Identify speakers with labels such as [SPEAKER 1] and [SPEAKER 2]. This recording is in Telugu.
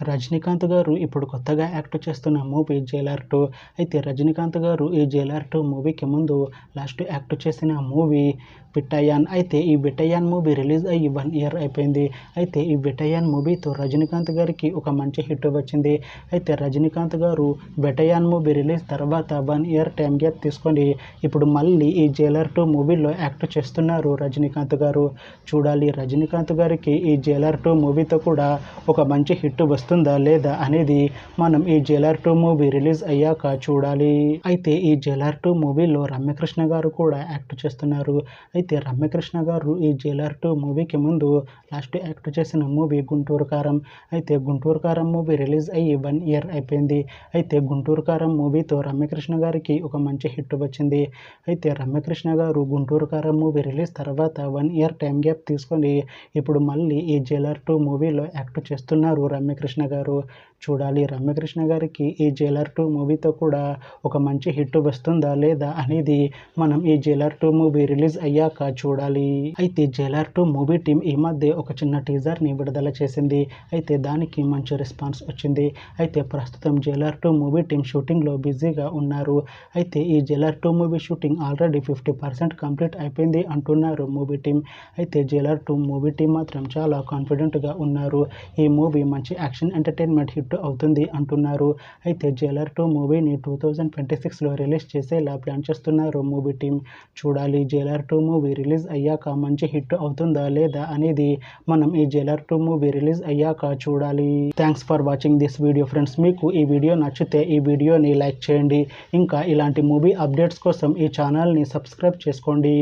[SPEAKER 1] రజనీకాంత్ గారు ఇప్పుడు కొత్తగా యాక్ట్ చేస్తున్న మూవీ 'జైలర్ 2'. అయితే రజనీకాంత్ గారు ఈ 'జైలర్ 2' మూవీకి ముందు లాస్ట్ యాక్ట్ చేసిన మూవీ 'బిట్టయ్యాన్'. అయితే ఈ 'బిట్టయ్యాన్' మూవీ రిలీజ్ అయ్యి 1 ఇయర్ అయిపోయింది. అయితే ఈ 'బిట్టయ్యాన్' మూవీతో రజనీకాంత్ గారికి ఒక మంచి హిట్ వచ్చింది. అయితే రజనీకాంత్ గారు 'బిట్టయ్యాన్' మూవీ రిలీజ్ తర్వాత 1 ఇయర్ టైం గ్యాప్ తీసుకొని ఇప్పుడు మళ్ళీ ఈ 'జైలర్ 2' మూవీలో యాక్ట్ చేస్తున్నారు రజనీకాంత్ గారు. చూడాలి రజనీకాంత్ గారికి ఈ 'జైలర్ 2' మూవీతో కూడా ఒక మంచి హిట్ వస్తుందా లేదా అనేది మనం ఈ 'జైలర్ 2' మూవీ రిలీజ్ అయ్యాక చూడాలి. అయితే ఈ 'జైలర్ 2' మూవీలో రమ్యకృష్ణ గారు కూడా యాక్ట్ చేస్తున్నారు. అయితే రమ్యకృష్ణ గారు ఈ 'జైలర్ 2' మూవీకి ముందు లాస్ట్ యాక్ట్ చేసిన మూవీ 'గుంటూరు కారం'. అయితే 'గుంటూరు కారం' మూవీ రిలీజ్ అయ్యి 1 ఇయర్ అయిపోయింది. అయితే 'గుంటూరు కారం' మూవీతో రమ్యకృష్ణ గారికి ఒక మంచి హిట్ వచ్చింది. అయితే రమ్యకృష్ణ గారు 'గుంటూరు కారం' మూవీ రిలీజ్ తర్వాత 1 ఇయర్ టైం గ్యాప్ తీసుకొని ఇప్పుడు మళ్ళీ ఈ 'జైలర్ 2' మూవీలో యాక్ట్ చేస్తున్నారు రమ్యకృష్ణ గారు. చూడాలి రమ్యకృష్ణ గారికి ఈ 'జైలర్ 2' మూవీతో కూడా ఒక మంచి హిట్ వస్తుందా లేదా అనేది మనం ఈ 'జైలర్ 2' మూవీ రిలీజ్ అయ్యాక చూడాలి. అయితే 'జైలర్ 2' మూవీ టీం ఈ మధ్య ఒక చిన్న టీజర్ని విడుదల చేసింది. అయితే దానికి మంచి రెస్పాన్స్ వచ్చింది. అయితే ప్రస్తుతం 'జైలర్ 2' మూవీ టీం షూటింగ్లో బిజీగా ఉన్నారు. అయితే ఈ 'Jailer 2' movie shooting already 50% complete అయిపోయింది అంటున్నారు మూవీ టీం. అయితే 'జైలర్ 2' మూవీ టీం మాత్రం చాలా కాన్ఫిడెంట్గా ఉన్నారు. ఈ మూవీ మంచి యాక్షన్ ఎంటర్టైన్మెంట్ హిట్ అవుతుంది అంటున్నారు. అయితే 'జైలర్ 2' మూవీని 2026లో రిలీజ్ చేసేలా ప్లాన్ చేస్తున్నారు మూవీ టీం. చూడాలి 'జైలర్ 2' మూవీ రిలీజ్ అయ్యాక మంచి హిట్ అవుతుందా లేదా అనేది మనం ఈ 'జైలర్ 2' మూవీ రిలీజ్ అయ్యాక చూడాలి. Thanks for watching this video friends. మీకు ఈ వీడియో నచ్చితే ఈ వీడియోని లైక్ చేయండి. ఇంకా ఇలాంటి మూవీ అప్డేట్స్ కోసం ఈ ఛానల్ని సబ్స్క్రైబ్ చేసుకోండి.